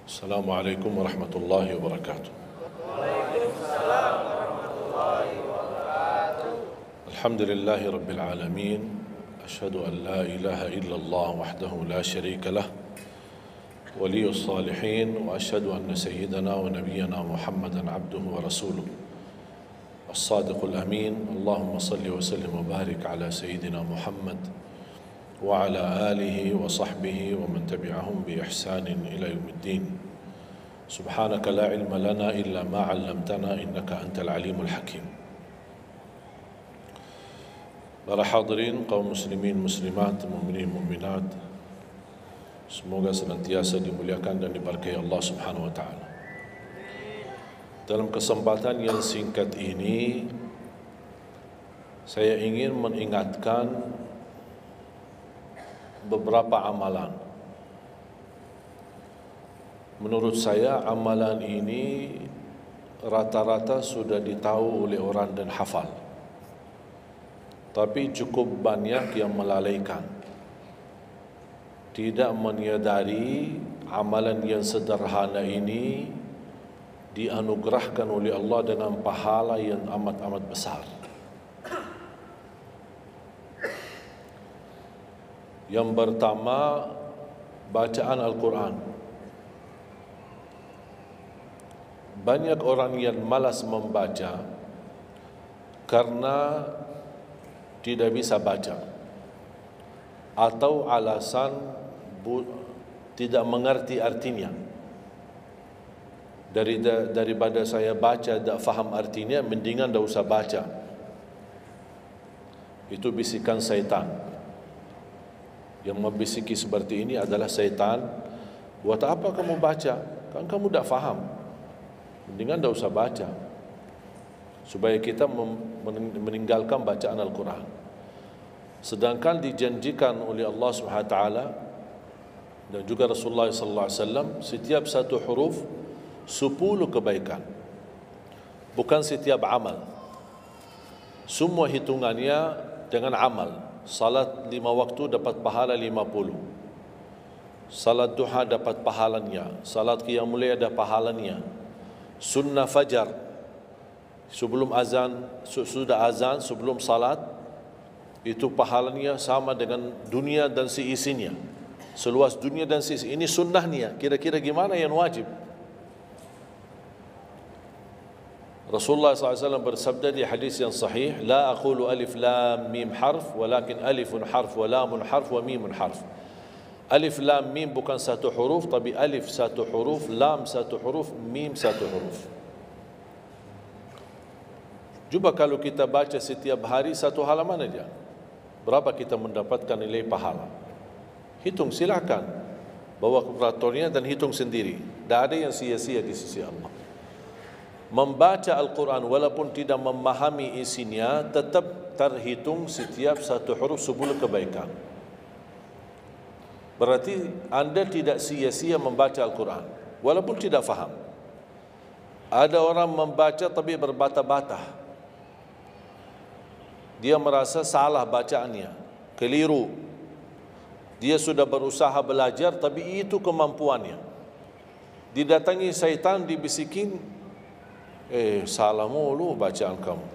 Assalamualaikum warahmatullahi wabarakatuh. Alhamdulillahi rabbil alamin. Ashhadu an la ilaha illallah wahdahu la syarika lah, waliyus salihin, wa ashhadu anna sayyidana wa nabiyyana Muhammadan abduhu wa rasuluh as-sadiqul amin. Allahumma salli wa sallim wa barik ala sayyidina Muhammad wa ala alihi wa sahbihi wa man tabi'ahum bi ihsanin ila yaumiddin. Subhanaka la ilma lana illa ma 'allamtana innaka antal alimul hakim. Para hadirin kaum muslimin muslimat, mukminin mukminat, semoga senantiasa dimuliakan dan diberkahi Allah Subhanahu wa taala. Dalam kesempatan yang singkat ini, saya ingin mengingatkan beberapa amalan. Menurut saya amalan ini rata-rata sudah ditahu oleh orang dan hafal, tapi cukup banyak yang melalaikan, tidak menyadari amalan yang sederhana ini dianugerahkan oleh Allah dengan pahala yang amat-amat besar. Yang pertama, bacaan Al-Quran. Banyak orang yang malas membaca karena tidak bisa baca, atau alasan tidak mengerti artinya. Daripada saya baca tak faham artinya, mendingan tak usah baca. Itu bisikan syaitan. Yang membisiki seperti ini adalah syaitan. Buat apa kamu baca? Kan kamu tak faham. Mendingan tak usah baca, supaya kita meninggalkan bacaan Al-Quran. Sedangkan dijanjikan oleh Allah Subhanahu wa taala dan juga Rasulullah sallallahu alaihi wasallam, setiap satu huruf 10 kebaikan. Bukan setiap amal. Semua hitungannya dengan amal. Salat 5 waktu dapat pahala 50. Salat duha dapat pahalanya. Salat qiyamul lail ada pahalanya. Sunnah fajar sebelum azan, sudah azan sebelum salat, itu pahalanya sama dengan dunia dan seisinya. Seluas dunia dan seisinya. Ini sunnahnya. Kira-kira gimana yang wajib? Rasulullah SAW bersabda di hadis yang sahih, la aqulu alif lam mim harf, walakin alifun harf wa lamun harf wa mimun harf. Alif lam mim bukan satu huruf, tapi alif satu huruf, lam satu huruf, mim satu huruf. Cuba kalau kita baca setiap hari satu halaman aja, berapa kita mendapatkan nilai pahala? Hitung, silakan. Bawa kalkulatornya dan hitung sendiri. Tak ada yang sia-sia di sisi Allah. Membaca Al-Quran walaupun tidak memahami isinya, tetap terhitung setiap satu huruf 10 kebaikan. Berarti anda tidak sia-sia membaca Al-Quran walaupun tidak faham. Ada orang membaca tapi berbata-bata. Dia merasa salah bacaannya, keliru. Dia sudah berusaha belajar tapi itu kemampuannya. Didatangi syaitan, dibisikin, salah mulu bacaan kamu.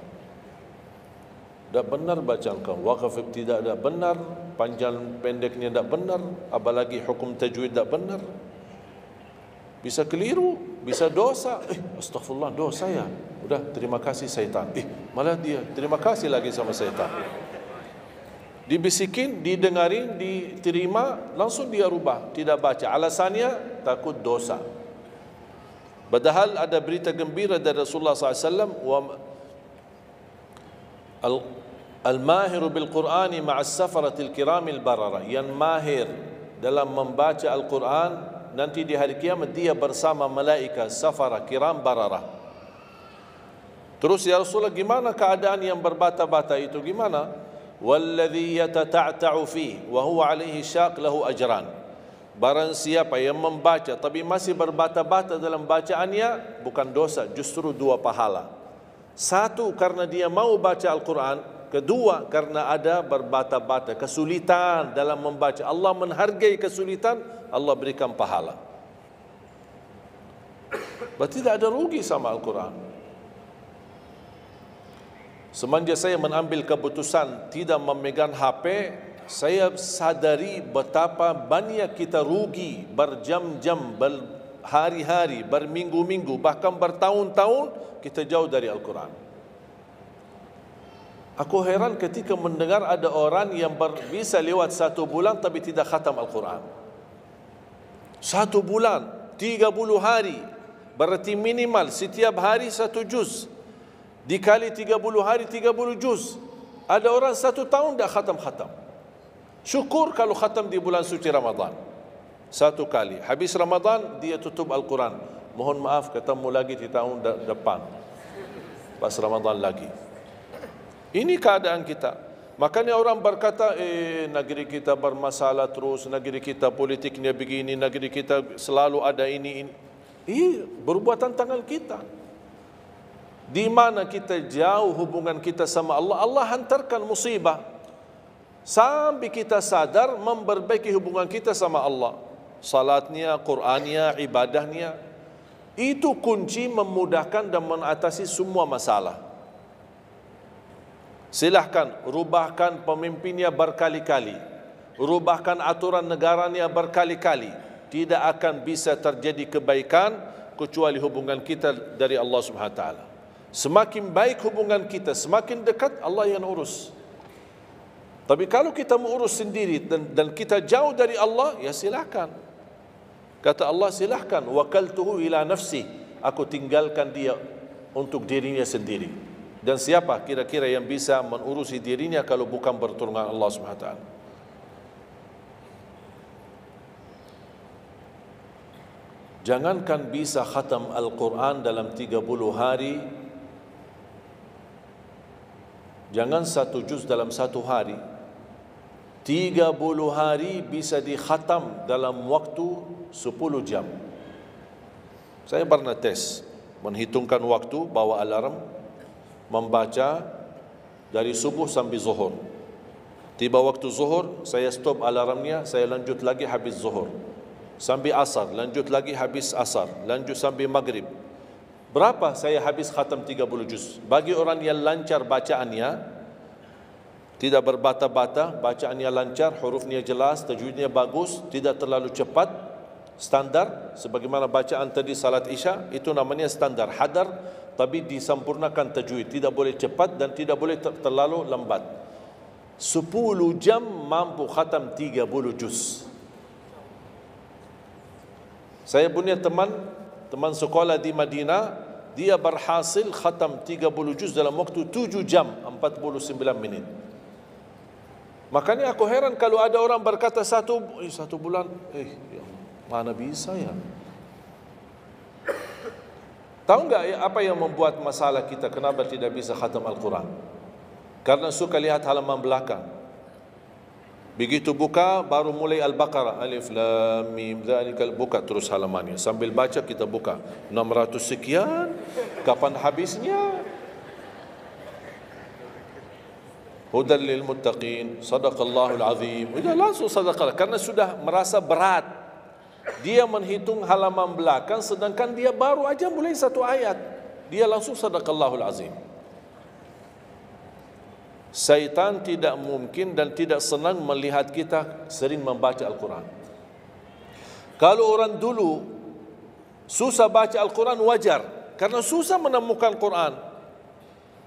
Tak benar bacaan kamu. Waqaf tidak benar, panjang pendeknya tak benar, apalagi hukum tajwid tak benar. Bisa keliru, bisa dosa. Astagfirullah, dosa ya. Udah, terima kasih syaitan. Malah dia terima kasih lagi sama syaitan. Dibisikin, didengarin, diterima, langsung dia rubah, tidak baca. Alasannya takut dosa. Padahal ada berita gembira dari Rasulullah SAW, al-mahiru bil-Qur'ani ma'as safaratil kiramil barara. Yang mahir dalam membaca Al-Quran, nanti di hari kiamat dia bersama malaikat safara kiram barara. Terus ya Rasulullah, gimana keadaan yang berbata-bata itu? Gimana? Walladhi yatata'ta'u fi wa huwa alaihi syaq lahu ajran. Barang siapa yang membaca tapi masih berbata-bata dalam bacaannya, bukan dosa, justru 2 pahala. 1, karena dia mau baca Al-Quran. Kedua, karena ada berbata-bata, kesulitan dalam membaca. Allah menghargai kesulitan, Allah berikan pahala. Berarti tidak ada rugi sama Al-Quran. Semenjak saya mengambil keputusan tidak memegang HP, saya sadari betapa banyak kita rugi berjam-jam, berhari-hari, berminggu-minggu, bahkan bertahun-tahun kita jauh dari Al-Quran. Aku heran ketika mendengar ada orang yang bisa lewat 1 bulan tapi tidak khatam Al-Quran. 1 bulan, 30 hari, berarti minimal setiap hari 1 juz. Dikali 30 hari 30 juz. Ada orang 1 tahun dah khatam-khatam. Syukur kalau khatam di bulan suci Ramadan 1 kali. Habis Ramadan dia tutup Al-Quran. Mohon maaf, ketemu lagi di tahun depan pas Ramadan lagi. Ini keadaan kita. Makanya orang berkata, negeri kita bermasalah terus, negeri kita politiknya begini, negeri kita selalu ada ini. Perbuatan tangan kita. Di mana kita jauh hubungan kita sama Allah, Allah hantarkan musibah sampai kita sadar memperbaiki hubungan kita sama Allah. Salatnya, Qur'annya, ibadahnya, itu kunci memudahkan dan mengatasi semua masalah. Silahkan rubahkan pemimpinnya berkali-kali, rubahkan aturan negaranya berkali-kali, tidak akan bisa terjadi kebaikan kecuali hubungan kita dari Allah Subhanahu wa taala. Semakin baik hubungan kita, semakin dekat Allah yang urus. Tapi kalau kita mengurus sendiri dan kita jauh dari Allah, ya silakan. Kata Allah, silahkan. Wakaltuhu ila nafsi. Aku tinggalkan dia untuk dirinya sendiri. Dan siapa kira-kira yang bisa mengurusi dirinya kalau bukan pertolongan Allah Subhanahu wa taala? Jangankan bisa khatam Al-Quran dalam 30 hari, jangan 1 juz dalam 1 hari, 30 hari bisa dikhatam dalam waktu 10 jam. Saya pernah tes, menghitungkan waktu, bawa alarm, membaca dari subuh sampai zuhur. Tiba waktu zuhur, saya stop alarmnya, saya lanjut lagi habis zuhur. Sampai asar, lanjut lagi habis asar, lanjut sampai maghrib. Berapa saya habis khatam 30 juz? Bagi orang yang lancar bacaannya, tidak berbata-bata, bacaannya lancar, hurufnya jelas, tajwidnya bagus, tidak terlalu cepat, standar, sebagaimana bacaan tadi salat Isya, itu namanya standar, hadar, tapi disempurnakan tajwid, tidak boleh cepat dan tidak boleh terlalu lambat. 10 jam mampu khatam 30 juz. Saya punya teman sekolah di Madinah, dia berhasil khatam 30 juz dalam waktu 7 jam 49 menit. Makanya aku heran kalau ada orang berkata 1 bulan, ya mana bisa ya? Tahu enggak ya apa yang membuat masalah kita kenapa tidak bisa khatam Al-Quran? Karena suka lihat halaman belakang. Begitu buka baru mulai Al-Baqarah, Alif Lam Mim Dzalikal, buka terus halamannya. Sambil baca kita buka 600 sekian, kapan habisnya? Hudan lil muttaqin, sadaqallahul azim. Sudah langsung sadaqah karena sudah merasa berat. Dia menghitung halaman belakang sedangkan dia baru aja mulai 1 ayat. Dia langsung sadaqallahul azim. Syaitan tidak mungkin dan tidak senang melihat kita sering membaca Al-Quran. Kalau orang dulu susah baca Al-Quran wajar, karena susah menemukan Quran.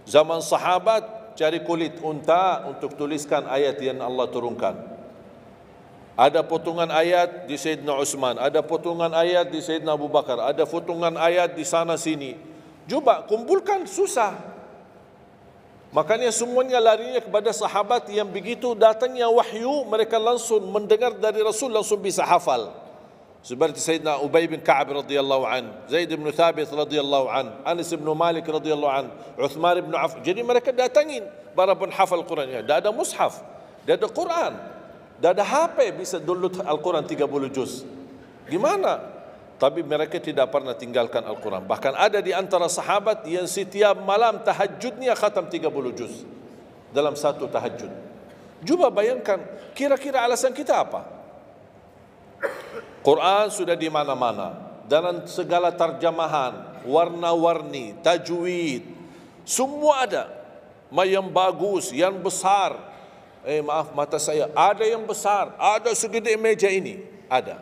Zaman sahabat cari kulit unta untuk tuliskan ayat yang Allah turunkan. Ada potongan ayat di Sayyidina Utsman, ada potongan ayat di Sayyidina Abu Bakar, ada potongan ayat di sana sini. Coba kumpulkan, susah. Makanya semuanya larinya kepada sahabat yang begitu datangnya wahyu, mereka langsung mendengar dari Rasul, langsung bisa hafal. Seperti Sayyidina Ubay bin Ka'ab radhiyallahu an, Zaid bin Thabit radhiyallahu an, Anas bin Malik radhiyallahu an, Uthman bin Affan. Jadi mereka datangin para penghafal Qurannya. Dah ada mushaf, dah ada Quran, dah ada HP bisa download Al-Quran 30 juz. Gimana? Tapi mereka tidak pernah tinggalkan Al-Quran. Bahkan ada di antara sahabat yang setiap malam tahajudnya khatam 30 juz dalam 1 tahajud. Cuba bayangkan, kira-kira alasan kita apa? Quran sudah di mana-mana, dan segala terjemahan, warna-warni, tajwid, semua ada. Yang bagus, yang besar. Maaf, mata saya ada yang besar, ada segede meja ini, ada.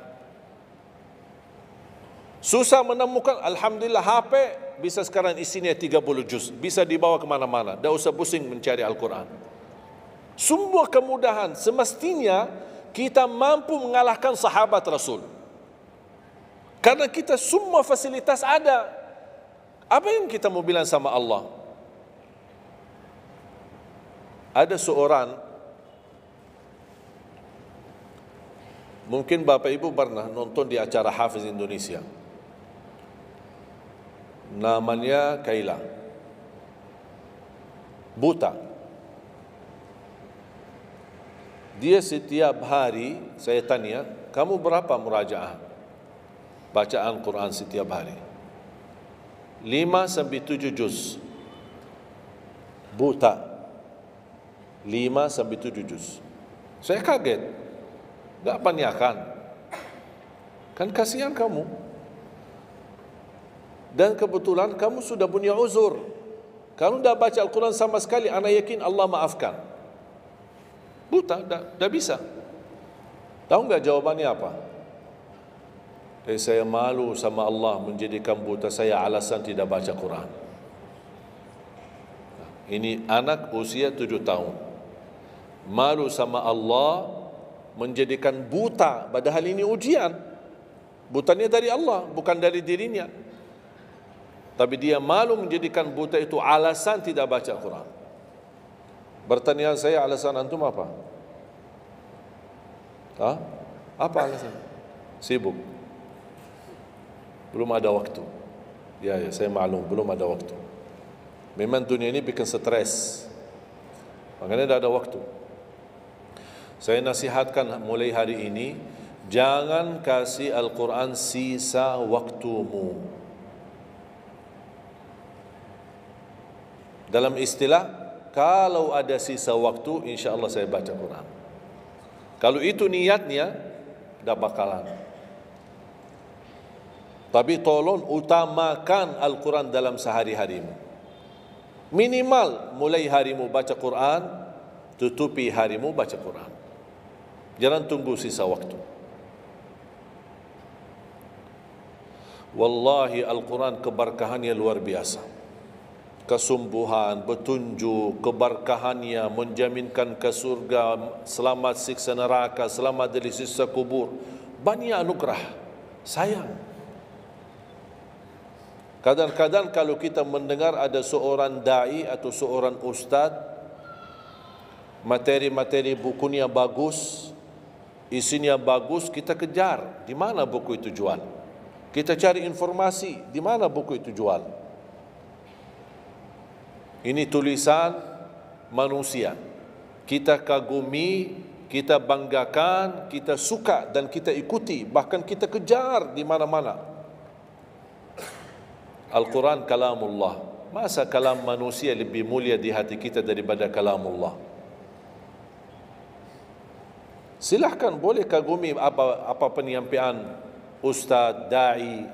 Susah menemukan, alhamdulillah HP bisa sekarang isinya 30 juz, bisa dibawa kemana-mana, tak usah pusing mencari Al-Quran. Semua kemudahan, semestinya kita mampu mengalahkan sahabat Rasul. Karena kita semua fasilitas ada. Apa yang kita mau bilang sama Allah? Ada seorang, mungkin Bapak Ibu pernah nonton di acara Hafiz Indonesia, namanya Kaila, buta. Dia setiap hari, saya tanya, kamu berapa murajaah bacaan Quran setiap hari? 5 sampai 7 juz. Buta. 5 sampai 7 juz. Saya kaget. Tak panyakan. Kan kasihan kamu. Dan kebetulan kamu sudah punya uzur. Kamu dah baca Al-Quran sama sekali, ana yakin Allah maafkan. Buta, dah bisa. Tahu enggak jawabannya apa? Saya malu sama Allah menjadikan buta saya alasan tidak baca Quran. Ini anak usia 7 tahun. Malu sama Allah menjadikan buta, padahal ini ujian. Butanya dari Allah, bukan dari dirinya. Tapi dia malu menjadikan buta itu alasan tidak baca Quran. Pertanyaan saya, alasan antum apa? Apa alasan? Sibuk. Belum ada waktu. Ya, saya maklum, belum ada waktu. Memang dunia ini bikin stres. Makanya tidak ada waktu. Saya nasihatkan mulai hari ini, jangan kasih Al-Quran sisa waktumu. Dalam istilah, kalau ada sisa waktu, insya Allah saya baca Quran. Kalau itu niatnya, tidak bakalan. Tapi tolong utamakan Al-Quran dalam sehari-harimu. Minimal mulai harimu baca Quran, tutupi harimu baca Quran. Jangan tunggu sisa waktu. Wallahi Al-Quran keberkahannya luar biasa. Kesumbuhan, petunjuk, keberkahannya menjaminkan ke surga, selamat siksa neraka, selamat dari siksa kubur. Banyak anugerah. Sayang. Kadang-kadang kalau kita mendengar ada seorang da'i atau seorang ustaz, materi-materi bukunya bagus, isinya bagus, kita kejar. Di mana buku itu jual? Kita cari informasi, di mana buku itu jual? Ini tulisan manusia. Kita kagumi, kita banggakan, kita suka dan kita ikuti, bahkan kita kejar di mana-mana. Al-Quran kalamullah. Masa kalam manusia lebih mulia di hati kita daripada kalamullah? Silahkan boleh kagumi apa penyampaian ustaz, da'i,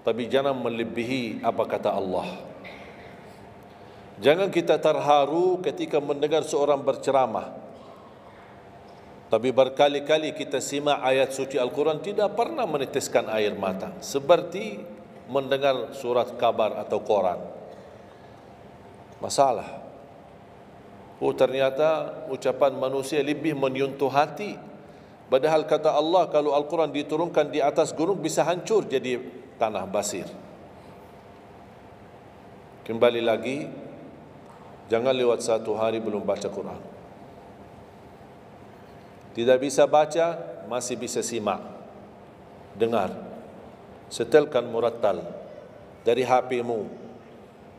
tapi jangan melebihi apa kata Allah. Jangan kita terharu ketika mendengar seorang berceramah, tapi berkali-kali kita simak ayat suci Al-Quran tidak pernah meneteskan air mata, seperti mendengar surat kabar atau koran. Masalah. Ternyata ucapan manusia lebih menyentuh hati. Padahal kata Allah, kalau Al-Quran diturunkan di atas gunung bisa hancur jadi tanah basir. Kembali lagi, jangan lewat satu hari belum baca Quran. Tidak bisa baca, masih bisa simak, dengar. Setelkan murattal dari HP-mu.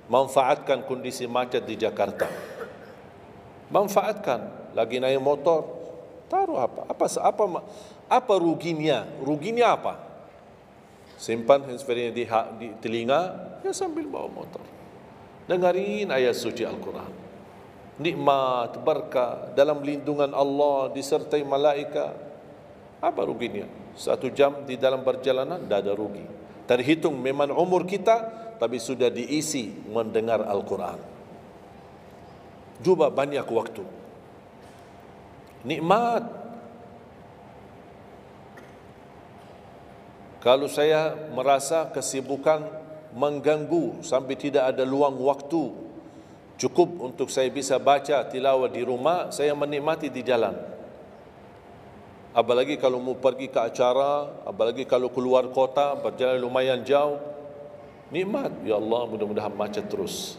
Manfaatkan kondisi macet di Jakarta. Manfaatkan. Lagi naik motor, taruh apa ruginya? Ruginya apa? Simpan handsfree di telinga, ya sambil bawa motor. Dengarin ayat suci Al-Quran. Nikmat, berkah, dalam lindungan Allah, disertai malaikat. Apa ruginya? 1 jam di dalam perjalanan, tidak ada rugi. terhitung memang umur kita, tapi sudah diisi mendengar Al-Quran. Juga banyak waktu. Nikmat. Kalau saya merasa kesibukan mengganggu sampai tidak ada luang waktu cukup untuk saya bisa baca tilawah di rumah, saya menikmati di jalan. Apalagi kalau mau pergi ke acara, apalagi kalau keluar kota, berjalan lumayan jauh, nikmat. Ya Allah, mudah-mudahan macet terus.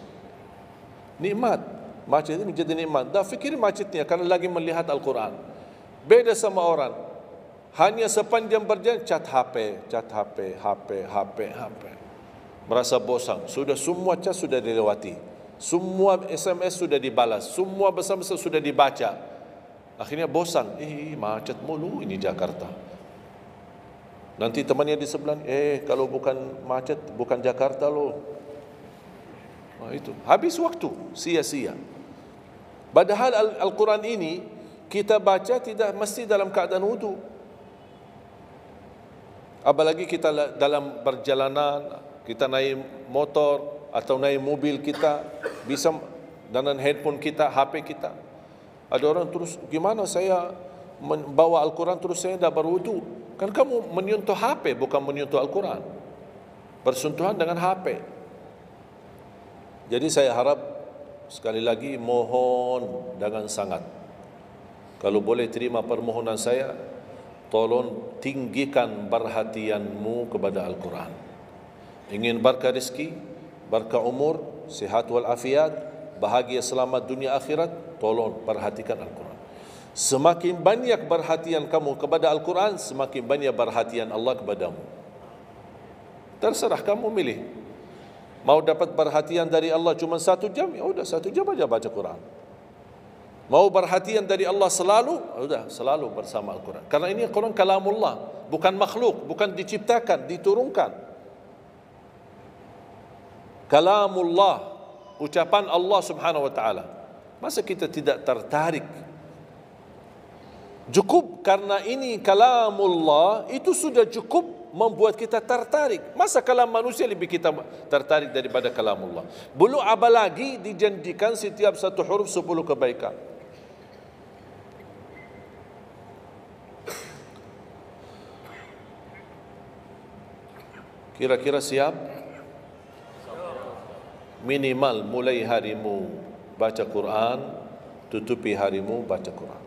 Nikmat. Macet ini menjadi nikmat. Dah fikir macetnya karena lagi melihat Al-Quran. Beda sama orang, hanya sepanjang berjalan cat HP, HP. Merasa bosan. Sudah semua cat sudah dilewati, semua SMS sudah dibalas, semua pesan-pesan sudah dibaca. Akhirnya bosan. Macet mulu ini Jakarta. Nanti temannya di sebelah, kalau bukan macet, bukan Jakarta loh. Itu habis waktu, sia-sia. Padahal Al-Quran ini kita baca tidak mesti dalam keadaan wudu. Apalagi kita dalam perjalanan, kita naik motor atau naik mobil kita, bisa dengan handphone kita, HP kita. Ada orang terus, gimana saya membawa Al-Quran terus saya tidak berwudu? Kan kamu menyentuh HP, bukan menyentuh Al-Quran. Bersentuhan dengan HP. Jadi saya harap, sekali lagi mohon dengan sangat, kalau boleh terima permohonan saya, tolong tinggikan perhatianmu kepada Al-Quran. Ingin berkah rezeki, berkah umur, sihat wal afiat, bahagia selamat dunia akhirat, tolong perhatikan Al-Quran. Semakin banyak perhatian kamu kepada Al-Quran, semakin banyak perhatian Allah kepadamu. Terserah kamu milih. Mau dapat perhatian dari Allah cuma 1 jam, ya udah 1 jam aja baca Quran. Mau perhatian dari Allah selalu, sudah selalu bersama Al-Quran. Karena ini Al-Quran kalamullah, bukan makhluk, bukan diciptakan, diturunkan. Kalamullah, ucapan Allah Subhanahu wa taala. Masa kita tidak tertarik? Cukup karena ini kalamullah, itu sudah cukup membuat kita tertarik. Masa kalam manusia lebih kita tertarik daripada kalamullah? Belum apalagi dijanjikan setiap satu huruf 10 kebaikan. Kira-kira siap? Minimal mulai harimu baca Quran, tutupi harimu baca Quran.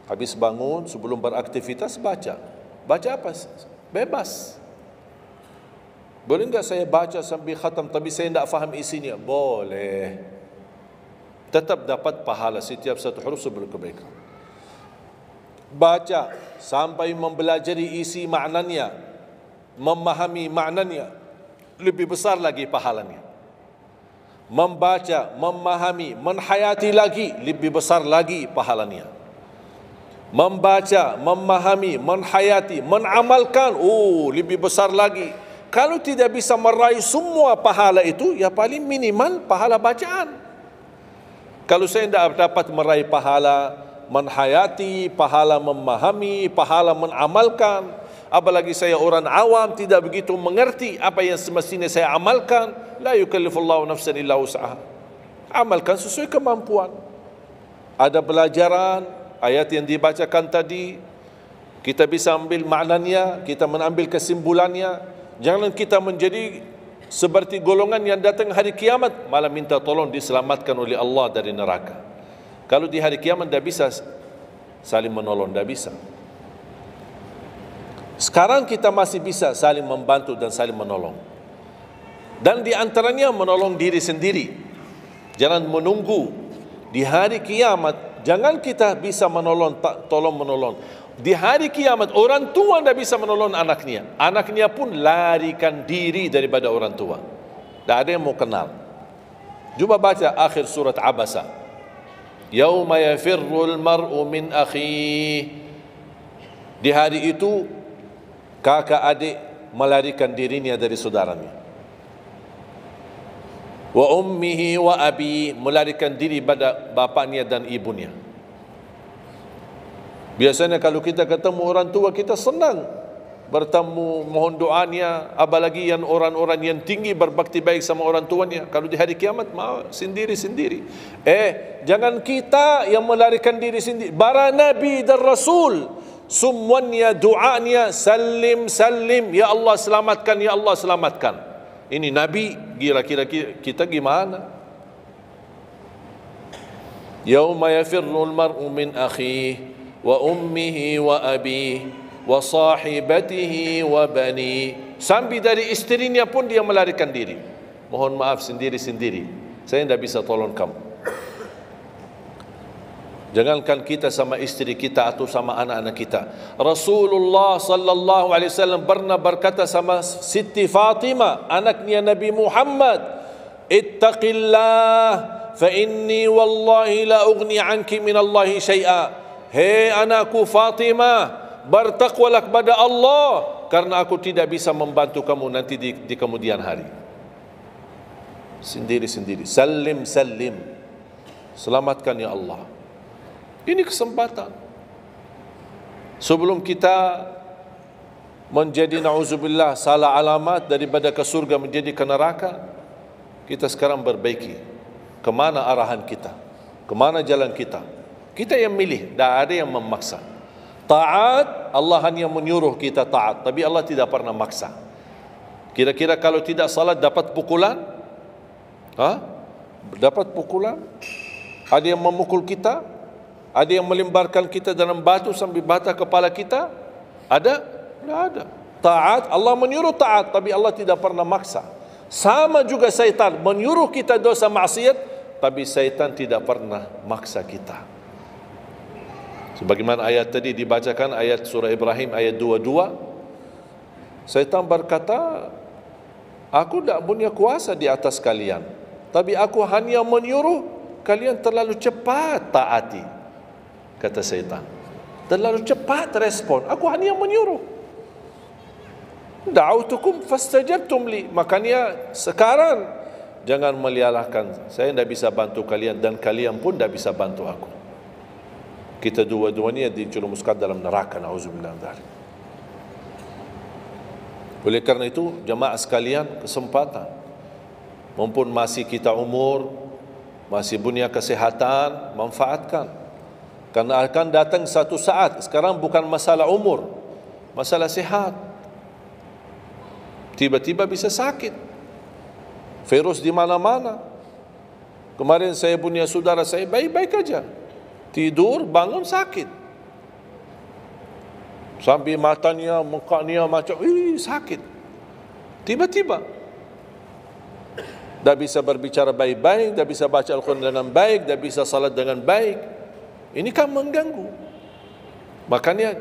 Habis bangun, sebelum beraktivitas baca. Baca apa? Bebas. Boleh enggak saya baca sambil khatam tapi saya tidak faham isinya? Boleh. Tetap dapat pahala setiap satu huruf 10 kebaikan. Baca sampai mempelajari isi maknanya, memahami maknanya, lebih besar lagi pahalanya. Membaca, memahami, menhayati lagi, lebih besar lagi pahalanya. Membaca, memahami, menhayati, menamalkan, lebih besar lagi. Kalau tidak bisa meraih semua pahala itu, ya paling minimal pahala bacaan. Kalau saya tidak dapat meraih pahala menhayati, pahala memahami, pahala menamalkan, apalagi saya orang awam tidak begitu mengerti apa yang semestinya saya amalkan, la yukallifullahu nafsan illa wus'aha. Amalkan sesuai kemampuan. Ada pelajaran ayat yang dibacakan tadi, kita bisa ambil maknanya, kita mengambil kesimpulannya. Jangan kita menjadi seperti golongan yang datang hari kiamat malah minta tolong diselamatkan oleh Allah dari neraka. Kalau di hari kiamat tidak bisa saling menolong, tidak bisa. Sekarang kita masih bisa saling membantu dan saling menolong. Dan di antaranya menolong diri sendiri. Jangan menunggu di hari kiamat. Jangan kita bisa menolong, tolong menolong. Di hari kiamat orang tua tidak bisa menolong anaknya. Anaknya pun larikan diri daripada orang tua. Tidak ada yang mau kenal. Cuba baca akhir surat Abasa. Yauma yafirrul mar'u min akhihi. Di hari itu kakak adik melarikan dirinya dari saudaranya. Wa ummihi wa abi, melarikan diri pada bapaknya dan ibunya. Biasanya kalau kita ketemu orang tua kita senang. bertemu, mohon doanya, apalagi yang orang-orang yang tinggi berbakti baik sama orang tuanya. Kalau di hari kiamat mau sendiri-sendiri. Jangan kita yang melarikan diri sendiri. Para nabi dan rasul semuanya doanya salim salim, ya Allah selamatkan, ya Allah selamatkan. Ini nabi, kira-kira kita gimana? Yauma yafirrul mar'u min akhihi wa ummihi wa abihi wa sahibatihi wa bani. Sampai dari istrinya pun dia melarikan diri. Mohon maaf, sendiri-sendiri. Saya tidak bisa tolong kamu. Jangankan kita sama istri kita atau sama anak-anak kita. Rasulullah sallallahu alaihi wasallam pernah berkata sama Siti Fatimah, anaknya Nabi Muhammad, ittaqillah fa inni wallahi la ughni anki min Allahi syai'a. Hei anakku Fatimah, bertakwalah kepada Allah, karena aku tidak bisa membantu kamu nanti di kemudian hari. Sendiri-sendiri. Salim salim, selamatkan ya Allah. Ini kesempatan. Sebelum kita menjadi na'udzubillah salah alamat daripada ke surga menjadi ke neraka, kita sekarang perbaiki kemana arahan kita, kemana jalan kita. Kita yang milih, tidak ada yang memaksa. Taat, Allah hanya menyuruh kita taat, tapi Allah tidak pernah maksa. Kira-kira kalau tidak salat dapat pukulan? Dapat pukulan? Ada yang memukul kita? Ada yang melemparkan kita dalam batu sampai bata kepala kita? Ada? Tidak ada. Taat, Allah menyuruh taat, tapi Allah tidak pernah maksa. Sama juga syaitan, menyuruh kita dosa maksiat, tapi syaitan tidak pernah maksa kita. Sebagaimana ayat tadi dibacakan, ayat surah Ibrahim ayat 22, syaitan berkata, aku tidak punya kuasa di atas kalian, tapi aku hanya menyuruh kalian terlalu cepat taati. Kata syaitan, terlalu cepat respon, aku hanya menyuruh. Da'autukum fastajabtum li. Makanya sekarang jangan melialahkan, saya tidak bisa bantu kalian dan kalian pun tidak bisa bantu aku. Kita dua-duanya dijerumuskan dalam neraka, na'udzubillah min dzalik. Oleh karena itu, jemaah sekalian, kesempatan, mumpun masih kita umur, masih punya kesehatan, manfaatkan. Karena akan datang satu saat, sekarang bukan masalah umur, masalah sehat. Tiba-tiba bisa sakit, virus di mana-mana. Kemarin saya punya saudara saya baik-baik aja, tidur bangun sakit, sampai matanya, mukanya macam sakit. Tiba-tiba tak bisa berbicara baik-baik, tak bisa baca Al-Quran dengan baik, tak bisa salat dengan baik. Ini kan mengganggu. Makanya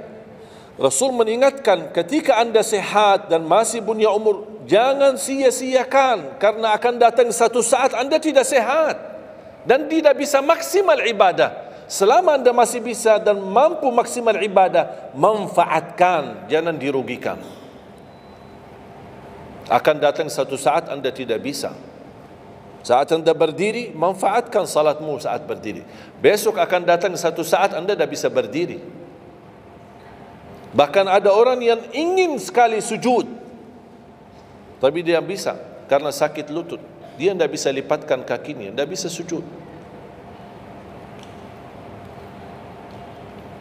Rasul mengingatkan, ketika anda sehat dan masih punya umur, jangan sia-siakan, karena akan datang satu saat anda tidak sehat dan tidak bisa maksimal ibadah. Selama anda masih bisa dan mampu maksimal ibadah, manfaatkan, jangan dirugikan. Akan datang satu saat anda tidak bisa. Saat anda berdiri, manfaatkan salatmu saat berdiri. Besok akan datang satu saat anda tidak bisa berdiri. Bahkan ada orang yang ingin sekali sujud, tapi dia bisa karena sakit lutut. Dia tidak bisa lipatkan kakinya, tidak bisa sujud.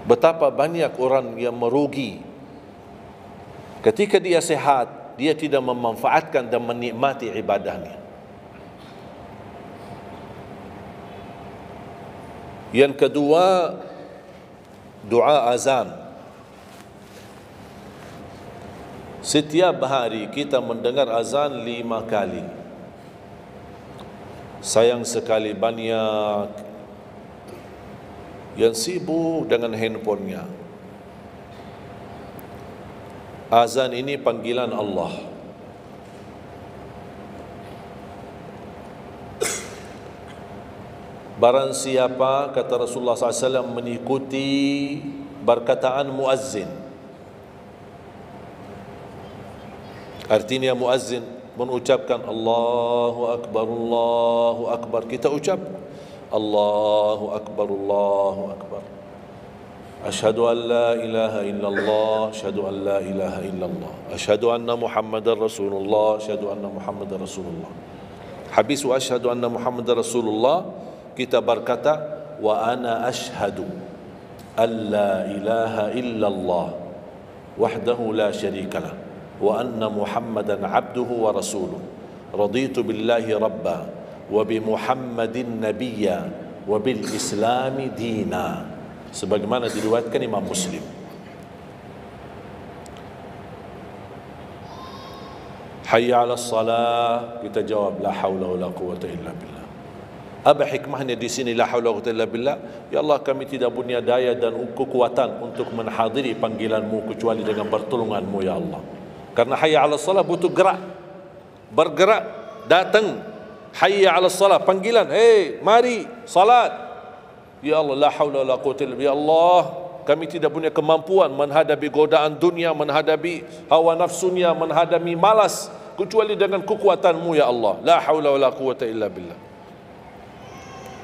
Betapa banyak orang yang merugi ketika dia sehat, dia tidak memanfaatkan dan menikmati ibadahnya. Yang kedua, doa azan. Setiap hari kita mendengar azan 5 kali. Sayang sekali banyak yang sibuk dengan handphonenya. Azan ini panggilan Allah. Barang siapa, kata Rasulullah SAW, mengikuti perkataan muazzin, artinya muazzin mengucapkan Allahu Akbar, Allahu Akbar, kita ucap Allahu Akbar, Allahu Akbar. Asyhadu an la ilaha illallah, asyhadu an la ilaha illallah, asyhadu anna Muhammadar Rasulullah, asyhadu anna Muhammadar Rasulullah. Habis wa asyhadu anna Muhammadar Rasulullah, kita berkata wa ana asyhadu an la ilaha illallah wahdahu la syarika lah wa anna Muhammadan abduhu wa rasuluh. Raditu billahi rabba wa bi Muhammadin nabiyya wa bil islami dina. Sebagaimana diriwayatkan Imam Muslim. Hayya 'alas salah, kita jawab la haula wala quwwata illa billah. Apa hikmahnya di sini la haula wala quwwata illa billah? Ya Allah, kami tidak punya daya dan kekuatan untuk menghadiri panggilan-Mu kecuali dengan pertolongan-Mu ya Allah. Karena hayya 'alas salah butuh gerak. Bergerak, datang. Hayya 'alas salah, panggilan, hey, mari salat. Ya Allah, la haula wala quwwata illa billah. Ya Allah, kami tidak punya kemampuan menghadapi godaan dunia, menghadapi hawa nafsunya, menghadapi malas kecuali dengan kekuatan-Mu ya Allah. La haula wala quwwata illa billah.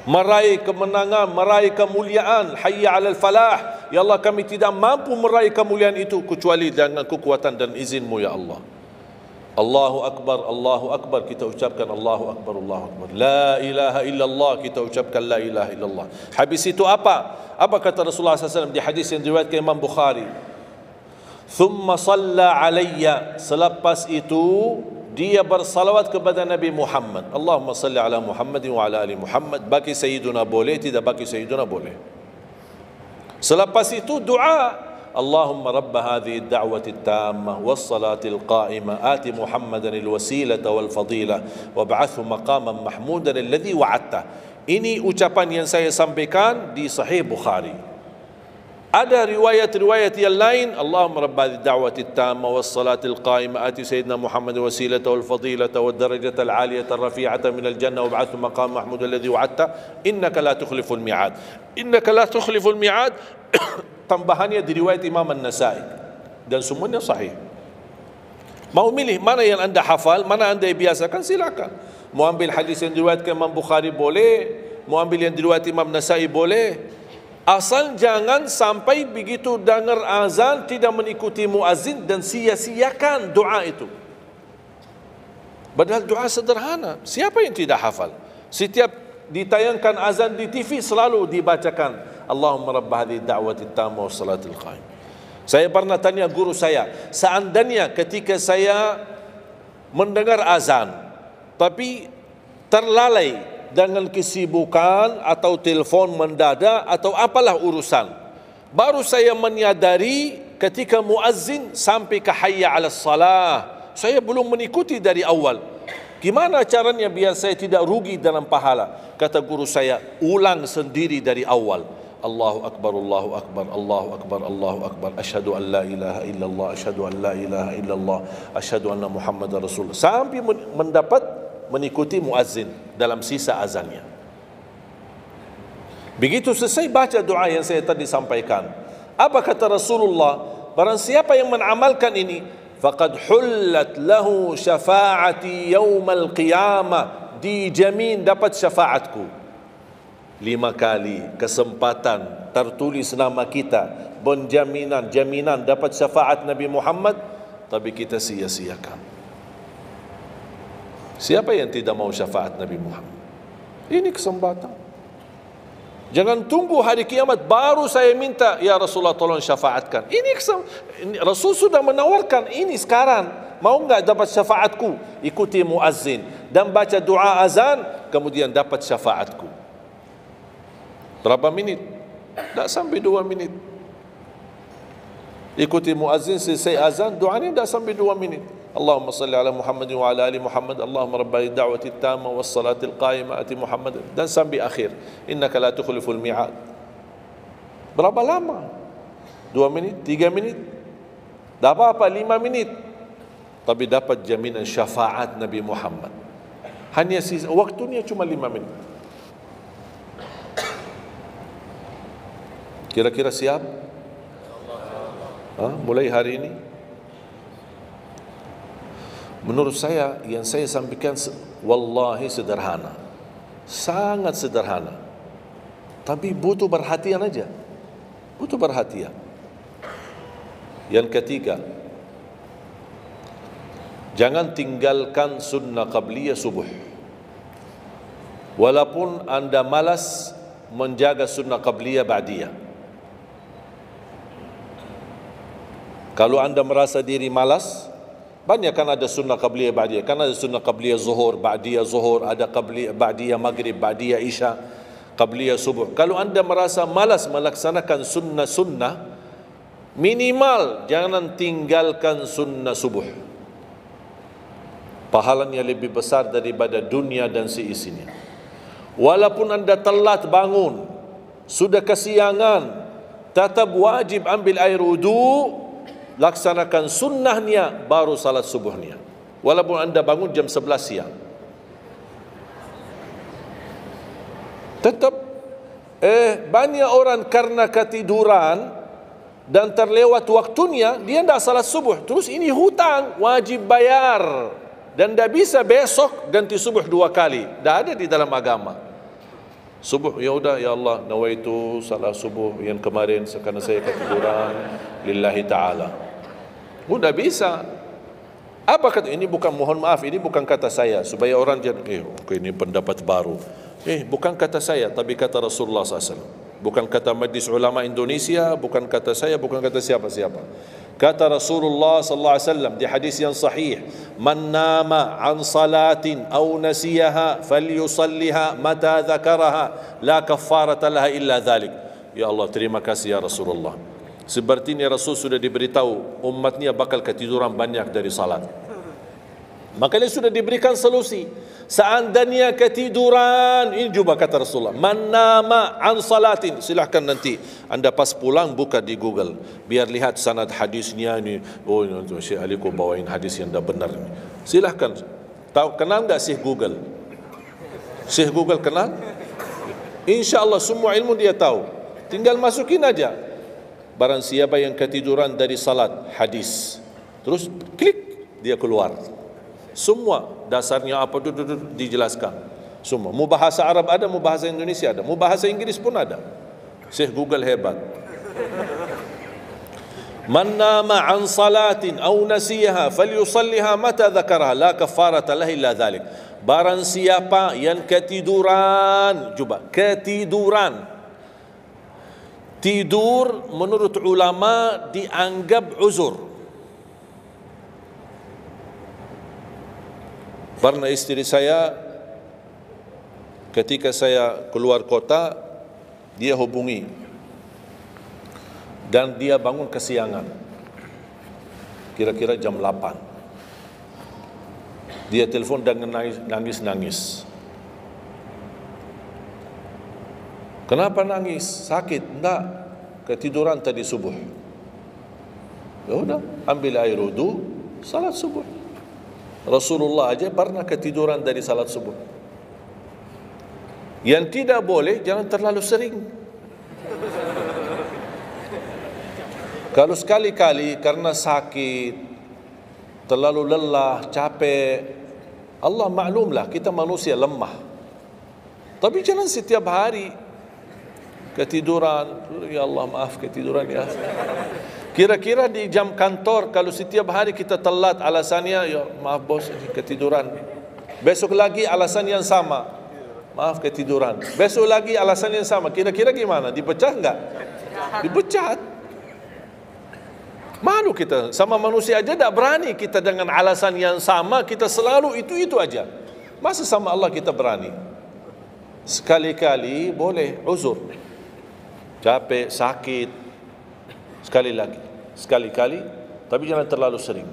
Meraih kemenangan, meraih kemuliaan, hayya 'alal falah. Ya Allah, kami tidak mampu meraih kemuliaan itu kecuali dengan kekuatan dan izin-Mu ya Allah. Allahu Akbar, kita ucapkan Allahu Akbar, Allahu Akbar. La ilaha illallah, kita ucapkan la ilaha illallah. Habis itu apa? Apa kata Rasulullah SAW di hadis yang diriwayatkan Imam Bukhari? Thumma salla alayya, selepas itu dia bersalawat kepada Nabi Muhammad. Allahumma salli ala Muhammadin wa ala ali Muhammad. Bagi Sayyiduna boleh, tidak bagi Sayyiduna boleh. Selepas itu doa, Allahumma rabb hadhihi ad-da'wati at-tammah was-salati al-qa'imah ati Muhammadan al-wasilata wal-fadilah wab'athhu maqaman mahmudan alladhi wa'adta. Ini ucapan yang saya sampaikan di Sahih Bukhari. Ada riwayat-riwayat yang lain, Allahumma rabb hadhihi ad-da'wati at-tammah was-salati al-qa'imah ati sayyidina Muhammadan al-wasilata wal-fadilata wad-darajata al-'aliyata ar-rafi'ata min al-jannah wab'athhu maqaman mahmudan alladhi wa'adta innaka la tukhliful mi'ad. Innaka la tukhliful mi'ad. Tambahannya diriwayat Imam An-Nasai dan semuanya sahih. Mau milih mana yang anda hafal, mana anda biasakan, silakan. Mau ambil hadis yang diriwayatkan Imam Bukhari boleh, mau ambil yang diriwayat Imam Nasai boleh. Asal jangan sampai begitu dengar azan tidak mengikuti muazzin dan sia-siakan doa itu. Padahal doa sederhana. Siapa yang tidak hafal? Setiap ditayangkan azan di TV selalu dibacakan Allahumma rabb hadhihi ad-da'wati at-tammah was-salatil qa'imah. Saya pernah tanya guru saya, seandainya ketika saya mendengar azan tapi terlalai dengan kesibukan atau telefon mendadak atau apalah urusan, baru saya menyadari ketika muazzin sampai ke hayya 'alas salah, saya belum mengikuti dari awal. Gimana caranya biar saya tidak rugi dalam pahala? Kata guru saya, ulang sendiri dari awal. Allahu Akbar, Allahu Akbar, Allahu Akbar, Allahu Akbar. Asyhadu an la ilaha illallah, asyhadu an la ilaha illallah, asyhadu anna Muhammadar Rasulullah. Sampai mendapat mengikuti muazzin dalam sisa azannya. Begitu selesai baca doa yang saya tadi sampaikan. Apa kata Rasulullah? Barang siapa yang mengamalkan ini, faqad hullat lahu syafa'ati yaumal qiyamah, dijamin dapat syafaatku. 5 kali kesempatan tertulis nama kita, jaminan dapat syafaat Nabi Muhammad, tapi kita sia-siakan. Siapa yang tidak mau syafaat Nabi Muhammad? Ini kesempatan. Jangan tunggu hari kiamat baru saya minta, ya Rasulullah tolong syafaatkan. Ini Rasul sudah menawarkan ini sekarang. Mau enggak dapat syafaatku? Ikuti muazzin dan baca doa azan, kemudian dapat syafaatku. Berapa minit? Tak sampai 2 minit. Ikuti muazzin, selesai azan, doanya tak sampai 2 minit. Allahumma salli ala Muhammadin wa ala ali Muhammad. Allahumma rabb hadhihi ad-da'wati at-tammah was-salatil qa'imah ati Muhammad. Dan sampai akhir. Innaka la tukhliful mi'ad. Berapa lama? 2 minit? 3 minit? Tak apa-apa, 5 minit. Tapi dapat jaminan syafaat Nabi Muhammad. Hanya waktunya cuma 5 minit. Kira-kira siap? Mulai hari ini? Menurut saya, yang saya sampaikan wallahi sederhana. Sangat sederhana. Tapi butuh perhatian aja. Butuh perhatian. Yang ketiga, jangan tinggalkan sunnah qabliyah subuh. Walaupun anda malas menjaga sunnah qabliyah ba'diyah. Kalau anda merasa diri malas, banyak kan ada sunnah qabliyah ba'diyah. Kan ada sunnah qabliyah zuhur, ba'diyah zuhur, ada qabliyah ba'diyah maghrib, ba'diyah isya, qabliyah subuh. Kalau anda merasa malas melaksanakan sunnah-sunnah, minimal jangan tinggalkan sunnah subuh. Pahalanya lebih besar daripada dunia dan seisinya. Walaupun anda telat bangun, sudah kesiangan, tetap wajib ambil air wudu, laksanakan sunnahnya, baru salat subuhnya. Walaupun anda bangun jam 11 siang. Tetap banyak orang karena ketiduran dan terlewat waktunya, dia tidak salat subuh. Terus ini hutang, wajib bayar. Dan tidak bisa besok ganti subuh 2 kali. Tidak ada di dalam agama. Subuh, ya udah, ya Allah, nawaitu salat subuh yang kemarin karena saya ketiduran lillahi ta'ala. Sudah bisa. Apa kata? Ini bukan, mohon maaf, ini bukan kata saya. Supaya orang jangan, ini pendapat baru. Bukan kata saya, tapi kata Rasulullah SAW. Bukan kata Majlis Ulama Indonesia, bukan kata saya, bukan kata siapa-siapa. Kata Rasulullah sallallahu alaihi wasallam di hadis yang sahih, "Man nama an salatin aw nasiyaha falyusalliha mata dzakaraha, la kaffarata laha illa dzalik." Ya Allah, terima kasih ya Rasulullah. Sepertinya Rasul sudah diberitahu umatnya bakal ketiduran banyak dari salat. Makanya sudah diberikan solusi. Seandainya ketiduran, ini juga kata Rasulullah, man nama an salatin, silahkan nanti anda pas pulang buka di Google, biar lihat sanad hadisnya ini. Oh, Syekh Ali kau bawain hadis yang dah benar. Silahkan. Tahu, kenal enggak Syekh Google? Syekh Google kenal? InsyaAllah semua ilmu dia tahu. Tinggal masukin aja. Barang siapa yang ketiduran dari salat, hadis. Terus klik, dia keluar. Semua dasarnya apa dijelaskan. Semua. Mu bahasa Arab ada, mu bahasa Indonesia ada, mu bahasa Inggris pun ada. Syekh Google hebat. Man nama an salatin aw nasiyaha falyusalliha mata dzakaraha, la kafarata lahu illa dzalik. Barang siapa yang ketiduran, coba ketiduran. Tidur menurut ulama dianggap uzur. Pernah istri saya ketika saya keluar kota, dia hubungi dan dia bangun kesiangan, kira-kira jam 8. Dia telepon dan nangis. Kenapa nangis? Sakit? Enggak, ketiduran tadi subuh. Ya udah, ambil air wudu, salat subuh. Rasulullah aja pernah ketiduran dari salat subuh. Yang tidak boleh, jangan terlalu sering. Kalau sekali-kali karena sakit, terlalu lelah, capek, Allah maklumlah kita manusia lemah. Tapi jangan setiap hari ketiduran. Ya Allah, maaf ketiduran ya. Kira-kira di jam kantor, kalau setiap hari kita telat alasannya, ya maaf bos, ketiduran. Besok lagi alasan yang sama, maaf ketiduran. Besok lagi alasan yang sama, kira-kira gimana? Dipecat enggak? Dipecat. Malu kita, sama manusia aja tidak berani kita dengan alasan yang sama, kita selalu itu aja. Masa sama Allah kita berani? Sekali-kali boleh uzur. Capek, sakit, sekali-kali, tapi jangan terlalu sering.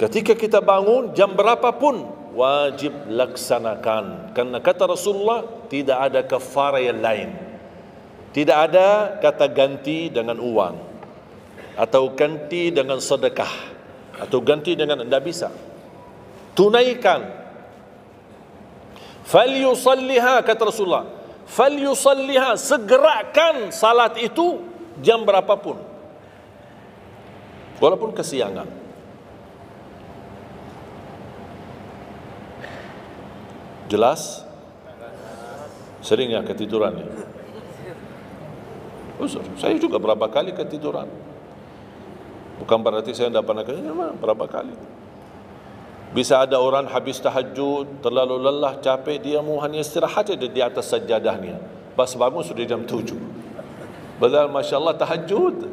Ketika kita bangun jam berapapun wajib laksanakan, karena kata Rasulullah tidak ada kafarah yang lain. Tidak ada kata ganti dengan uang atau ganti dengan sedekah atau ganti dengan, tidak bisa. Tunaikan. Falyusalliha, kata Rasulullah, falyusalliha, segerakan salat itu jam berapapun, walaupun kesiangan. Jelas? Seringnya ketiduran ya? Uzur. Saya juga berapa kali ketiduran. Bukan berarti saya tidak pernah ketiduran, berapa kali. Bisa ada orang habis tahajud, terlalu lelah, capek, dia mau hanya istirahat saja di atas sajadahnya. Pas bangun sudah jam 7. Padahal Masya Allah tahajud.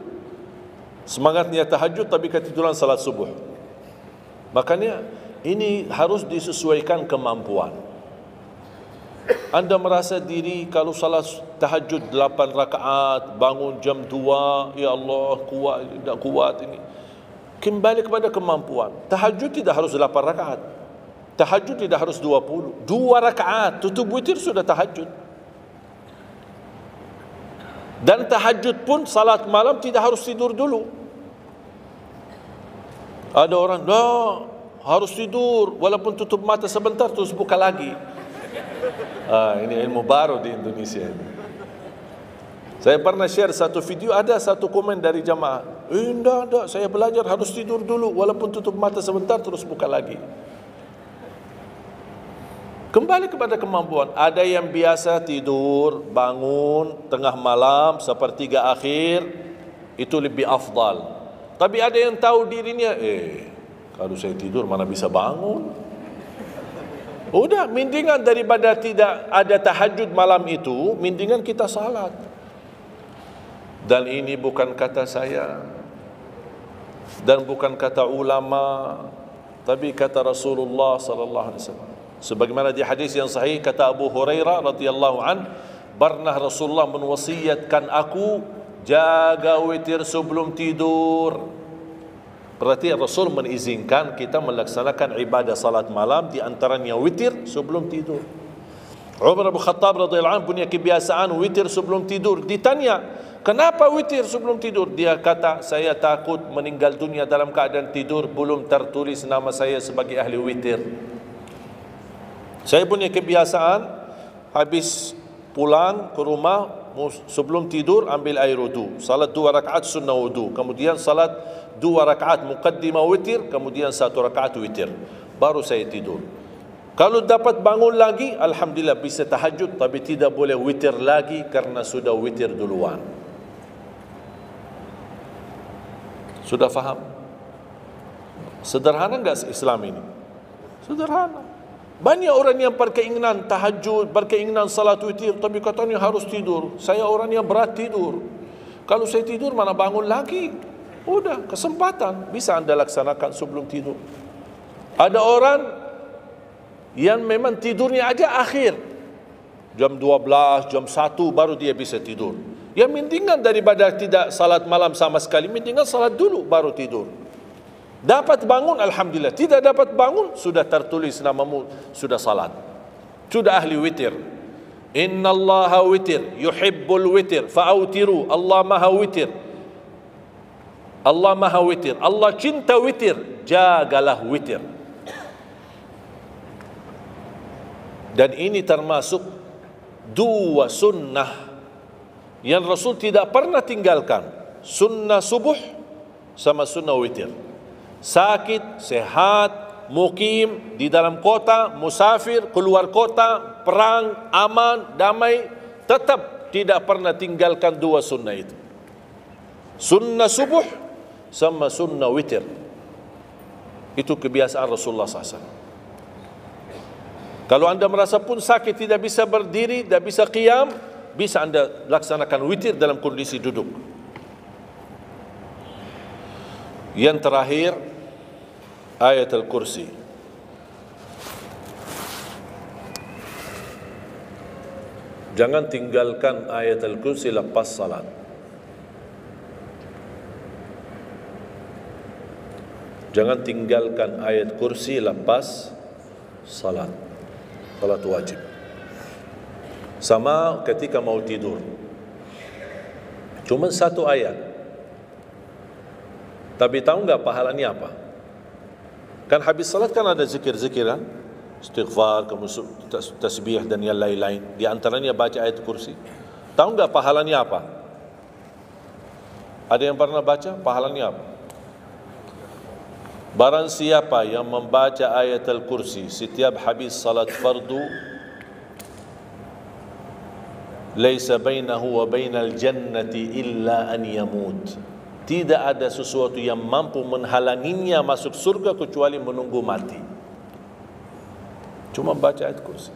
Semangatnya tahajud tapi ketiduran salat subuh. Makanya ini harus disesuaikan kemampuan. Anda merasa diri kalau salat tahajud 8 rakaat, bangun jam 2, ya Allah kuat, tidak kuat ini. Kembali kepada kemampuan. Tahajud tidak harus 8 rakaat. Tahajud tidak harus 20. 2 rakaat, tutup witir sudah tahajud. Dan tahajud pun salat malam tidak harus tidur dulu. Ada orang, harus tidur walaupun tutup mata sebentar terus buka lagi. Ini ilmu baru di Indonesia ini. Saya pernah share satu video, ada satu komen dari jamaah, enggak, saya belajar harus tidur dulu walaupun tutup mata sebentar terus buka lagi. Kembali kepada kemampuan. Ada yang biasa tidur, bangun tengah malam, sepertiga akhir, itu lebih afdal. Tapi ada yang tahu dirinya, kalau saya tidur mana bisa bangun. Udah, mendingan daripada tidak ada tahajud malam itu, mendingan kita salat. Dan ini bukan kata saya, dan bukan kata ulama, tapi kata Rasulullah sallallahu alaihi wasallam. Sebagaimana di hadis yang sahih kata Abu Hurairah radhiyallahu an, pernah Rasulullah menwasiatkan aku jaga witir sebelum tidur. Berarti Rasul mengizinkan kita melaksanakan ibadah salat malam, di antaranya witir sebelum tidur. Umar bin Khattab radhiyallahu anhu punya kebiasaan witir sebelum tidur. Ditanya, kenapa witir sebelum tidur? Dia kata, saya takut meninggal dunia dalam keadaan tidur, belum tertulis nama saya sebagai ahli witir. Saya punya kebiasaan habis pulang ke rumah, sebelum tidur ambil air wudu, salat 2 rakaat sunnah wudu, kemudian salat 2 rakaat muqaddimah witir, kemudian 1 rakaat witir, baru saya tidur. Kalau dapat bangun lagi, alhamdulillah bisa tahajud, tapi tidak boleh witir lagi karena sudah witir duluan. Sudah faham? Sederhana enggak Islam ini? Sederhana. Banyak orang yang berkeinginan tahajud, berkeinginan salat witir, tapi katanya harus tidur. Saya orang yang berat tidur. Kalau saya tidur mana bangun lagi? Udah, kesempatan bisa anda laksanakan sebelum tidur. Ada orang yang memang tidurnya aja akhir, jam 12, jam 1 baru dia bisa tidur. Yang mendingan daripada tidak salat malam sama sekali, mendingan salat dulu baru tidur. Dapat bangun, alhamdulillah. Tidak dapat bangun, sudah tertulis namamu, sudah salat, sudah ahli witir. Innallaha witir, yuhibbul witir, fa'autiru. Allah maha witir, Allah maha witir, Allah cinta witir, jagalah witir. Dan ini termasuk 2 sunnah yang Rasul tidak pernah tinggalkan, sunnah subuh sama sunnah witir. Sakit, sehat, mukim, di dalam kota, musafir, keluar kota, perang, aman, damai, tetap tidak pernah tinggalkan 2 sunnah itu, sunnah subuh sama sunnah witir. Itu kebiasaan Rasulullah SAW. Kalau anda merasa pun sakit, tidak bisa berdiri, tidak bisa qiyam, bisa anda laksanakan witir dalam kondisi duduk. Yang terakhir, ayat Al-Kursi. Jangan tinggalkan ayat Al-Kursi lepas salat. Jangan tinggalkan ayat kursi lepas salat. Salat wajib. Sama ketika mau tidur, cuma 1 ayat, tapi tahu enggak pahalanya apa? Kan habis salat kan ada zikir-zikiran, istighfar, kemudian tasbih dan yang lain-lain. Di antaranya baca ayat kursi. Tahu enggak pahalanya apa? Ada yang pernah baca pahalanya apa? Barang siapa yang membaca ayat Al-Kursi setiap habis salat fardu, laisa bainahu wa bainal jannati illa an yamut. Tidak ada sesuatu yang mampu menghalanginya masuk surga kecuali menunggu mati. Cuma baca ayat kursi.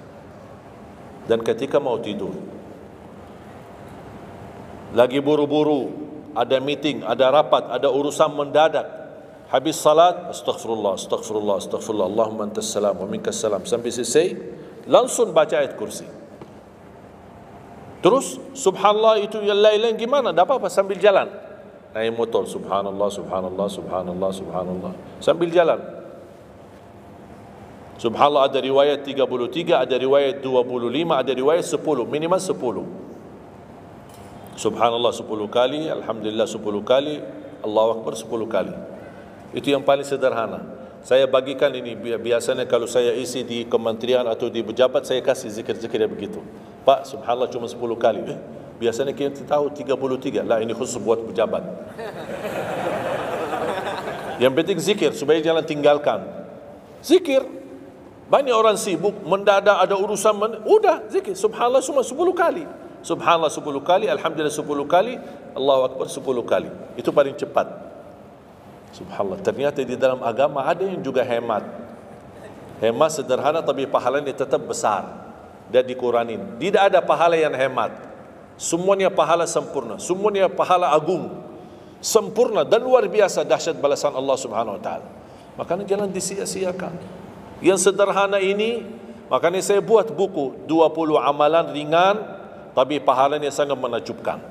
Dan ketika mau tidur, lagi buru-buru, ada meeting, ada rapat, ada urusan mendadak, habis salat, astaghfirullah, astaghfirullah, astaghfirullah, Allahumma antas salam wa minkas salam, sampai selesai, langsung baca ayat kursi. Terus subhanallah itu yang lain-lain gimana? Tak apa-apa, sambil jalan naik motor, subhanallah, subhanallah, subhanallah, subhanallah, sambil jalan. Subhanallah ada riwayat 33, ada riwayat 25, ada riwayat 10, minimal 10. Subhanallah 10 kali, Alhamdulillah 10 kali, Allahu Akbar 10 kali. Itu yang paling sederhana. Saya bagikan ini, biasanya kalau saya isi di kementerian atau di pejabat, saya kasih zikir-zikir begitu. Pak, subhanallah cuma 10 kali. Biasanya kita tahu 33. Lah, ini khusus buat pejabat. Yang penting zikir, supaya jangan tinggalkan. Zikir. Banyak orang sibuk, mendadak ada urusan, udah zikir. Subhanallah cuma 10 kali. Subhanallah 10 kali, Alhamdulillah 10 kali, Allahu Akbar 10 kali. Itu paling cepat. Subhanallah. Ternyata di dalam agama ada yang juga hemat. Hemat sederhana tapi pahalanya tetap besar. Dan dikuranin. Tidak ada pahala yang hemat. Semuanya pahala sempurna. Semuanya pahala agung. Sempurna dan luar biasa dahsyat balasan Allah Subhanahu Wa Taala. Makanya jangan disia-siakan. Yang sederhana ini, makanya saya buat buku 20 amalan ringan tapi pahalanya sangat menakjubkan.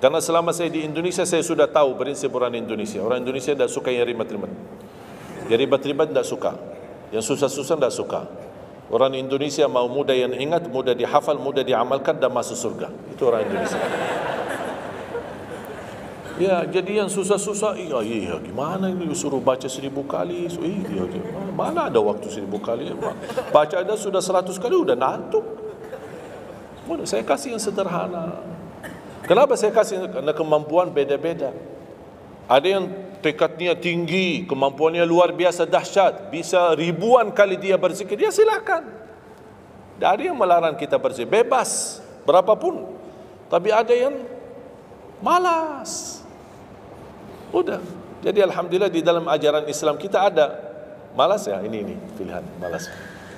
Karena selama saya di Indonesia, saya sudah tahu prinsip orang Indonesia. Orang Indonesia tidak suka yang ribet-ribet. Yang ribet-ribet tidak suka. Yang susah-susah tidak suka. Orang Indonesia mau mudah yang ingat, mudah dihafal, mudah diamalkan dan masuk surga. Itu orang Indonesia. Ya, jadi yang susah-susah, iya, gimana ini suruh baca 1000 kali? Iya, mana ada waktu 1000 kali? Baca ada sudah 100 kali, udah ngantuk. Saya kasih yang sederhana. Kenapa saya kasih? Karena kemampuan beda-beda. Ada yang tekadnya tinggi, kemampuannya luar biasa dahsyat, bisa ribuan kali dia berzikir, ya silakan. Tidak ada yang melarang kita berzikir, bebas, berapapun. Tapi ada yang malas. Udah. Jadi alhamdulillah di dalam ajaran Islam kita ada malas ya, ini pilihan malas.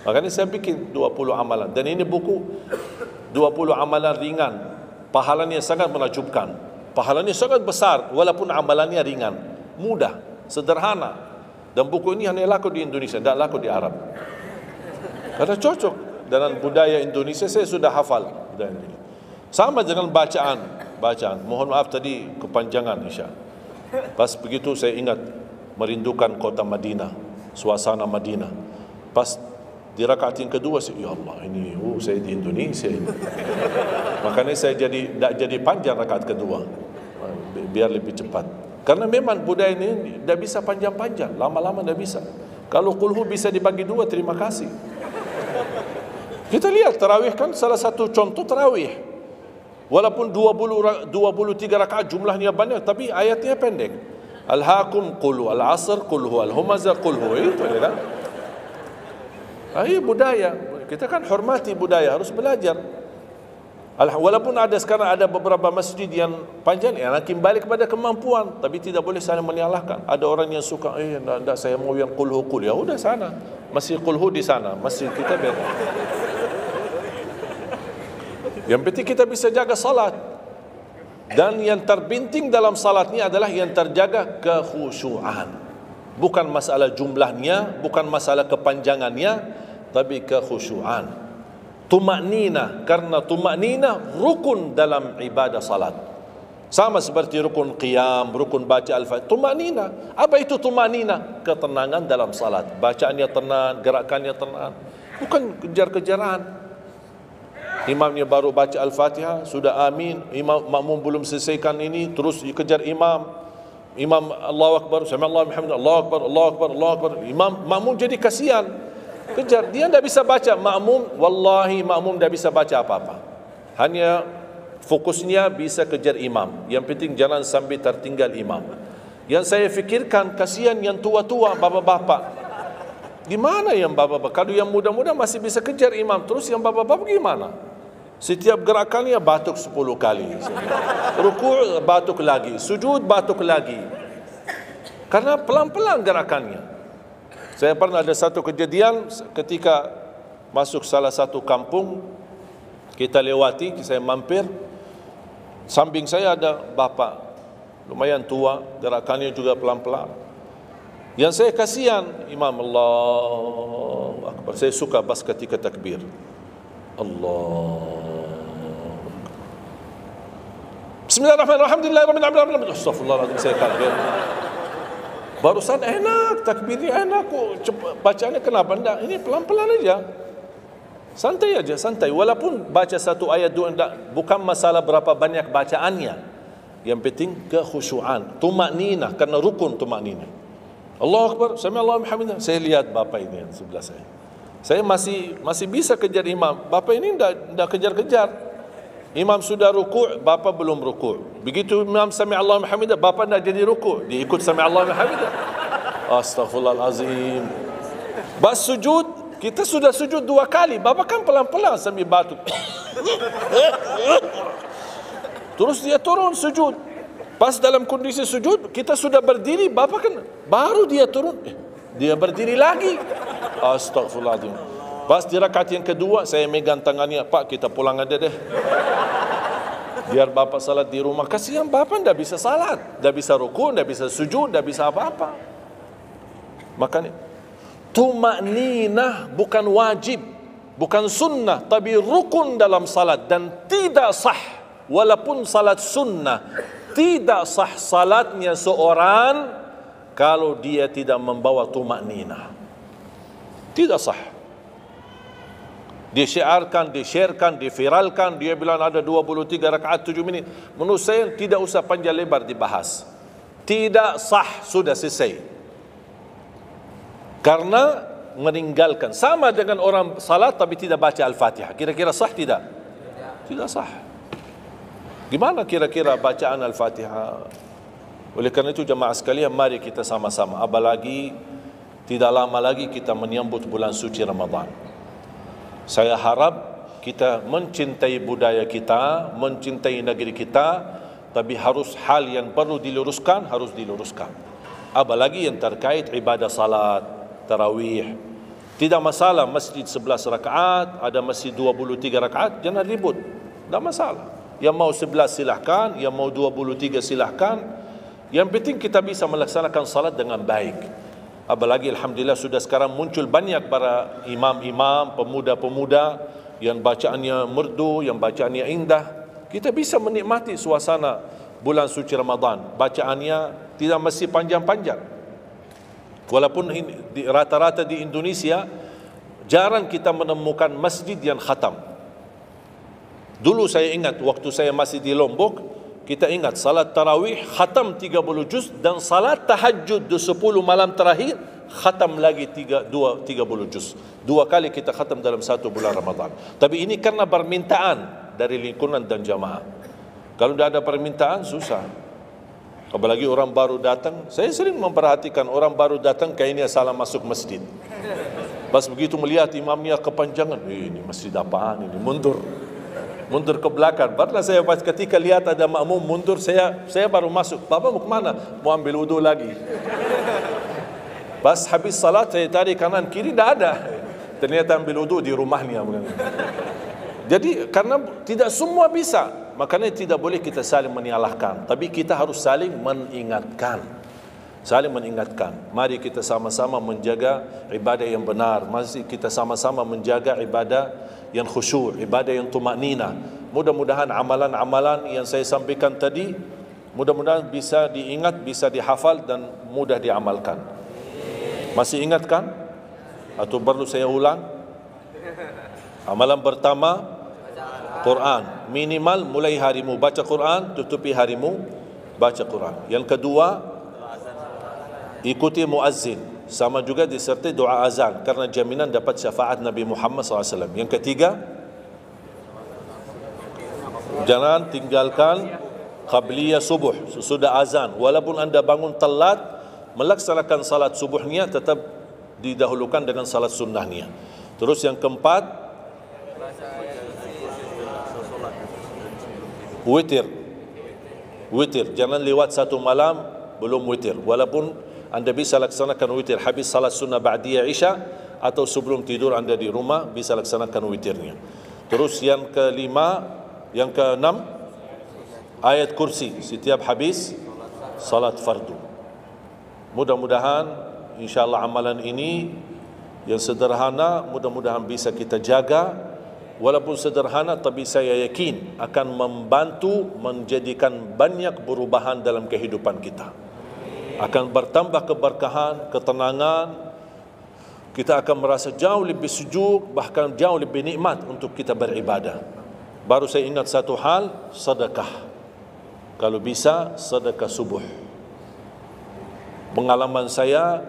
Makanya saya bikin 20 amalan. Dan ini buku 20 amalan ringan. Pahalanya sangat menakjubkan. Pahalanya sangat besar walaupun amalannya ringan. Mudah, sederhana. Dan buku ini hanya laku di Indonesia, tidak laku di Arab. Karena cocok dengan budaya Indonesia, saya sudah hafal budaya Indonesia. Sama dengan bacaan. Mohon maaf tadi kepanjangan Isya. Pas begitu saya ingat merindukan kota Madinah, suasana Madinah. Pas di rakaat yang kedua, ya Allah, ini saya di Indonesia ini. Makanya saya tidak jadi panjang rakaat kedua, biar lebih cepat. Karena memang budaya ini tidak bisa panjang-panjang, lama-lama tidak bisa. Kalau kulhu bisa dibagi 2, terima kasih. Kita lihat tarawih kan salah satu contoh tarawih. Walaupun 23 rakaat jumlahnya banyak, tapi ayatnya pendek. Al-hakum qulhu, al-asr qulhu, al-humazah qulhu. Itu kan. Ini budaya. Kita kan hormati budaya, harus belajar. Walaupun ada sekarang ada beberapa masjid yang panjang, ya kembali kepada kemampuan, tapi tidak boleh saling menyalahkan. Ada orang yang suka, enggak, saya mau yang qulhu qul. Ya udah sana. Masjid qulhu di sana, masjid kita beda. Yang penting kita bisa jaga salat. Dan yang terbinting dalam salatnya adalah yang terjaga kekhusyuan. Bukan masalah jumlahnya, bukan masalah kepanjangannya, tapi kekhusyuan. Tumaknina, karena tumaknina rukun dalam ibadah salat. Sama seperti rukun qiyam, rukun baca al-fatihah. Tumaknina. Apa itu tumaknina? Ketenangan dalam salat. Bacaannya tenang, gerakannya tenang. Bukan kejar-kejaran. Imamnya baru baca Al-Fatihah, sudah amin, imam makmum belum selesaikan ini, terus dikejar imam. Imam Allahu Akbar, sami'allahu bihamdihi, Allahu Akbar, Allahu Akbar, Allahu Akbar. Imam makmum jadi kasihan. Kejar, dia tidak bisa baca. Makmum, wallahi makmum tidak bisa baca apa-apa. Hanya fokusnya bisa kejar imam. Yang penting jangan sampai tertinggal imam. Yang saya fikirkan, kasihan yang tua-tua, bapak-bapak. Gimana yang bapak-bapak? Kalau yang muda-muda masih bisa kejar imam, terus yang bapak-bapak gimana? Setiap gerakannya batuk 10 kali. Rukuk batuk lagi, sujud batuk lagi. Karena pelan-pelan gerakannya. Saya pernah ada satu kejadian ketika masuk salah satu kampung, kita lewati, saya mampir, samping saya ada bapa lumayan tua, gerakannya juga pelan-pelan. Yang saya kasihan, Imam Allahu Akbar. Saya suka pas ketika takbir. Allah. Bismillahirrahmanirrahim. Alhamdulillahirrahmanirrahim. Astagfirullahaladzim, saya kaget. Barusan enak, takbirnya enak kok. Bacaannya kenapa enggak? Ini pelan-pelan aja. Santai aja, santai. Walaupun baca satu ayat dua enggak, bukan masalah berapa banyak bacaannya. Yang penting kekhusyuan, tumakninah, karena rukun tumakninah. Allahu Akbar, sami Allahu hamdah. Saya lihat bapa ini yang sebelah saya. Saya masih bisa kejar imam. Bapa ini enggak kejar-kejar. Imam sudah rukuk, bapa belum rukuk. Begitu imam sami Allahu hamdah, bapa enggak jadi rukuk, dia ikut sami Allahu hamdah. Astaghfirullahalazim. Bas sujud, kita sudah sujud 2 kali. Bapa kan pelan-pelan sambil batuk. Terus dia turun sujud. Pas dalam kondisi sujud, kita sudah berdiri, bapa kan baru dia turun. Dia berdiri lagi. Astaghfirullahalazim. Pas di rakaat yang kedua, saya megang tangannya, Pak, kita pulang aja deh. Biar bapak salat di rumah. Kasihan bapak tidak bisa salat, tidak bisa rukuk, tidak bisa sujud, tidak bisa apa-apa. Makanya tumakninah bukan wajib, bukan sunnah, tapi rukun dalam salat, dan tidak sah walaupun salat sunnah. Tidak sah salatnya seorang kalau dia tidak membawa tumakninah. Tidak sah. Disyiarkan, disharekan, diviralkan, dia bilang ada 23 rakaat 7 minit. Menurut saya tidak usah panjang lebar dibahas. Tidak sah, sudah selesai. Karena meninggalkan, sama dengan orang salat tapi tidak baca Al-Fatihah. Kira-kira sah tidak? Tidak sah. Gimana kira-kira bacaan Al-Fatihah? Oleh karena itu jemaah sekalian, mari kita sama-sama, apalagi tidak lama lagi kita menyambut bulan suci Ramadan. Saya harap kita mencintai budaya kita, mencintai negeri kita, tapi harus hal yang perlu diluruskan, harus diluruskan. Apalagi yang terkait ibadah salat, tarawih. Tidak masalah masjid 11 rakaat, ada masjid 23 rakaat, jangan ribut. Tidak masalah. Yang mau 11 silahkan, yang mau 23 silahkan. Yang penting kita bisa melaksanakan salat dengan baik. Apalagi alhamdulillah sudah sekarang muncul banyak para imam-imam, pemuda-pemuda yang bacaannya merdu, yang bacaannya indah. Kita bisa menikmati suasana bulan suci Ramadan. Bacaannya tidak mesti panjang-panjang. Walaupun rata-rata di Indonesia jarang kita menemukan masjid yang khatam. Dulu saya ingat waktu saya masih di Lombok, kita ingat salat tarawih khatam 30 juz, dan salat tahajud di 10 malam terakhir khatam lagi 30 juz. 2 kali kita khatam dalam 1 bulan Ramadan. Tapi ini karena permintaan dari lingkungan dan jamaah. Kalau tidak ada permintaan susah. Apalagi orang baru datang. Saya sering memperhatikan orang baru datang kayaknya salah masuk masjid. Pas begitu melihat imamnya kepanjangan, ini masjid apaan ini, mundur ke belakang. Barulah saya pas ketika lihat ada makmum mundur, saya baru masuk. Bapak mau kemana? Mau ambil wudu lagi. Pas habis salat saya tarik kanan kiri, tidak ada. Ternyata ambil wudu di rumahnya. Jadi karena tidak semua bisa, makanya tidak boleh kita saling menyalahkan, tapi kita harus saling mengingatkan. Saling mengingatkan. Mari kita sama-sama menjaga ibadah yang benar. Mari kita sama-sama menjaga ibadah yang khusyuk, ibadah yang tumakninah. Mudah-mudahan amalan-amalan yang saya sampaikan tadi, mudah-mudahan bisa diingat, bisa dihafal dan mudah diamalkan. Masih ingatkan? Atau perlu saya ulang? Amalan pertama, Quran. Minimal mulai harimu baca Quran, tutupi harimu baca Quran. Yang kedua, ikuti muazzin. Sama juga disertai doa azan, karena jaminan dapat syafaat Nabi Muhammad SAW. Yang ketiga, jangan tinggalkan qabliyah subuh sesudah azan. Walaupun anda bangun telat, melaksanakan salat subuhnya tetap didahulukan dengan salat sunnahnya. Terus yang keempat, Witir. Witir. Jangan lewat satu malam belum witir. Walaupun anda bisa laksanakan witir habis salat sunnah ba'diyah Isya atau sebelum tidur anda di rumah bisa laksanakan witirnya. Terus yang keenam ayat kursi setiap habis salat fardu. Mudah-mudahan insya-Allah amalan ini yang sederhana mudah-mudahan bisa kita jaga. Walaupun sederhana tapi saya yakin akan membantu menjadikan banyak perubahan dalam kehidupan kita. Akan bertambah keberkahan, ketenangan. Kita akan merasa jauh lebih sejuk, bahkan jauh lebih nikmat untuk kita beribadah. Baru saya ingat satu hal, sedekah. Kalau bisa sedekah subuh. Pengalaman saya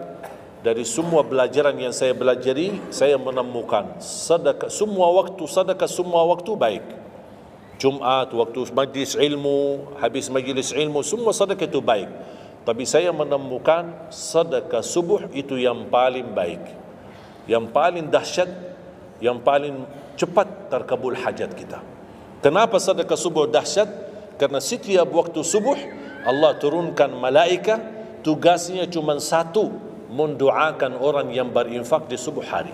dari semua pelajaran yang saya belajari, saya menemukan sedekah semua waktu baik. Jumat, waktu majlis ilmu, habis majlis ilmu, semua sedekah itu baik. Tapi saya menemukan sedekah subuh itu yang paling baik, yang paling dahsyat, yang paling cepat terkabul hajat kita. Kenapa sedekah subuh dahsyat? Karena setiap waktu subuh Allah turunkan malaikat, tugasnya cuma satu, mendoakan orang yang berinfak di subuh hari.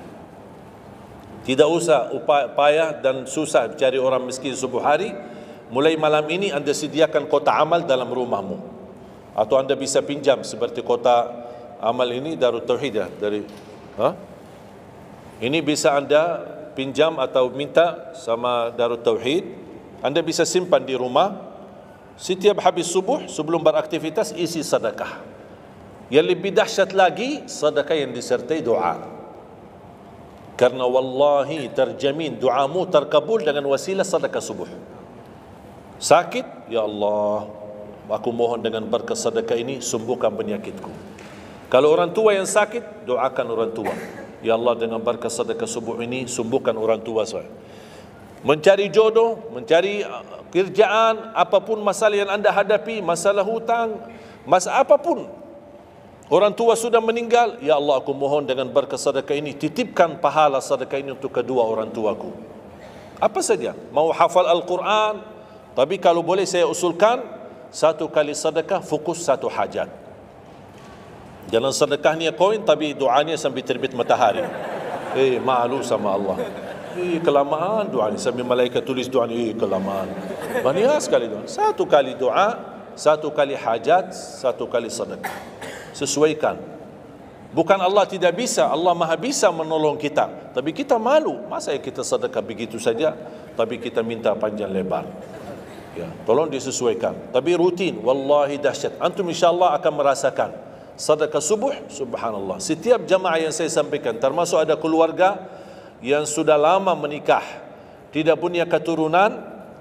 Tidak usah payah dan susah cari orang miskin subuh hari. Mulai malam ini anda sediakan kota amal dalam rumahmu, atau anda bisa pinjam seperti kota amal ini Darut Tauhid ya, ini bisa anda pinjam atau minta sama Darut Tauhid. Anda bisa simpan di rumah. Setiap habis subuh sebelum beraktivitas isi sedekah. Yang lebih dahsyat lagi, sedekah yang disertai doa. Karena wallahi terjamin doamu terkabul dengan wasilah sedekah subuh. Sakit, ya Allah, aku mohon dengan berkat sedekah ini sembuhkan penyakitku. Kalau orang tua yang sakit, doakan orang tua. Ya Allah, dengan berkat sedekah subuh ini sembuhkan orang tua saya. Mencari jodoh, mencari kerjaan, apapun masalah yang anda hadapi, masalah hutang, masalah apapun. Orang tua sudah meninggal, ya Allah aku mohon dengan berkat sedekah ini titipkan pahala sedekah ini untuk kedua orang tuaku. Apa saja, mau hafal Al-Quran, tapi kalau boleh saya usulkan satu kali sedekah fokus satu hajat. Jangan sedekahnya koin tapi doanya sambil terbit matahari. Malu sama Allah. Kelamaan doanya sambil malaikat tulis doanya, kelamaan. Banyak sekali doa. Satu kali doa, satu kali hajat, satu kali sedekah. Sesuaikan. Bukan Allah tidak bisa, Allah maha bisa menolong kita, tapi kita malu. Masa kita sedekah begitu saja tapi kita minta panjang lebar. Ya, tolong disesuaikan. Tapi rutin, wallahi dahsyat. Antum insyaAllah akan merasakan sedekah subuh, subhanallah. Setiap jamaah yang saya sampaikan, termasuk ada keluarga yang sudah lama menikah, tidak punya keturunan,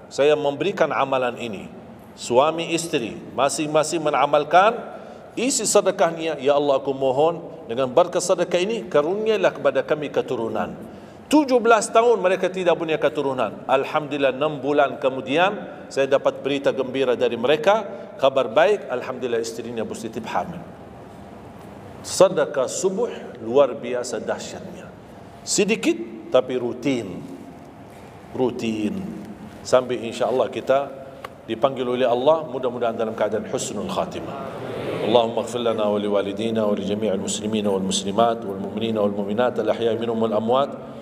saya memberikan amalan ini. Suami istri masing-masing mengamalkan. Isi sedekahnya, ya Allah aku mohon dengan berkat sedekah ini karunialah kepada kami keturunan. 17 tahun mereka tidak punya keturunan. Alhamdulillah 6 bulan kemudian saya dapat berita gembira dari mereka, kabar baik, alhamdulillah istrinya positif hamil. Sedekah subuh luar biasa dahsyatnya. Sedikit tapi rutin. Sampai insya-Allah kita dipanggil oleh Allah, mudah-mudahan dalam keadaan husnul khatimah. اللهم اغفر لنا ولوالدينا ولجميع المسلمين والمسلمات والمؤمنين والمؤمنات الأحياء منهم والأموات.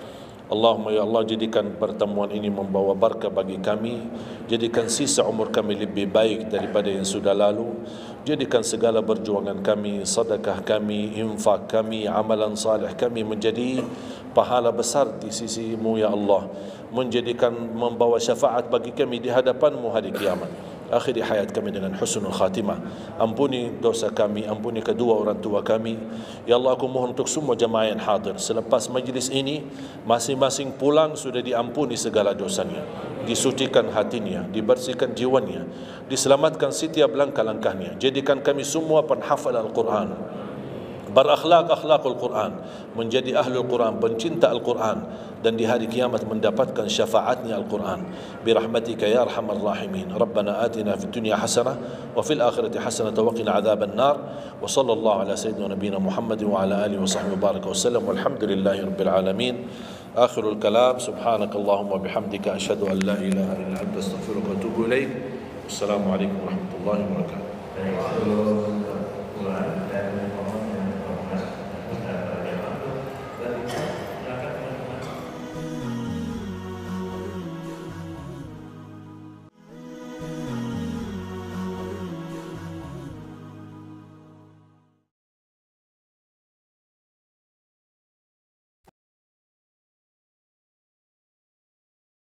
Allahumma ya Allah, jadikan pertemuan ini membawa berkah bagi kami, jadikan sisa umur kami lebih baik daripada yang sudah lalu, jadikan segala perjuangan kami, sedekah kami, infak kami, amalan salih kami menjadi pahala besar di sisi-Mu ya Allah, menjadikan membawa syafaat bagi kami di hadapan-Mu hari kiamat. Akhiri hayat kami dengan husnul khatimah. Ampuni dosa kami, ampuni kedua orang tua kami. Ya Allah, aku mohon untuk semua jamaah yang hadir, selepas majlis ini masing-masing pulang sudah diampuni segala dosanya, disucikan hatinya, dibersihkan jiwanya, diselamatkan setiap langkah-langkahnya. Jadikan kami semua penghafal Al-Quran, berakhlak-akhlakul Quran, menjadi ahlul Quran, pencinta Al-Quran, dan di hari kiamat mendapatkan syafaatnya Al-Quran. Birahmatika ya arhamar rahimin. Rabbana atina fid dunya hasanah wa fil akhirati hasanah wa qina adzaban nar. Wa sallallahu ala sayyidina nabiyina Muhammadin wa ala alihi wa sahbihi baraka wa sallam. Walhamdulillahi rabbil alamin. Akhirul kalam, subhanakallahumma bihamdika asyhadu an la ilaha illa anta astaghfiruka wa atubu ilaik. Wassalamualaikum warahmatullahi wabarakatuh.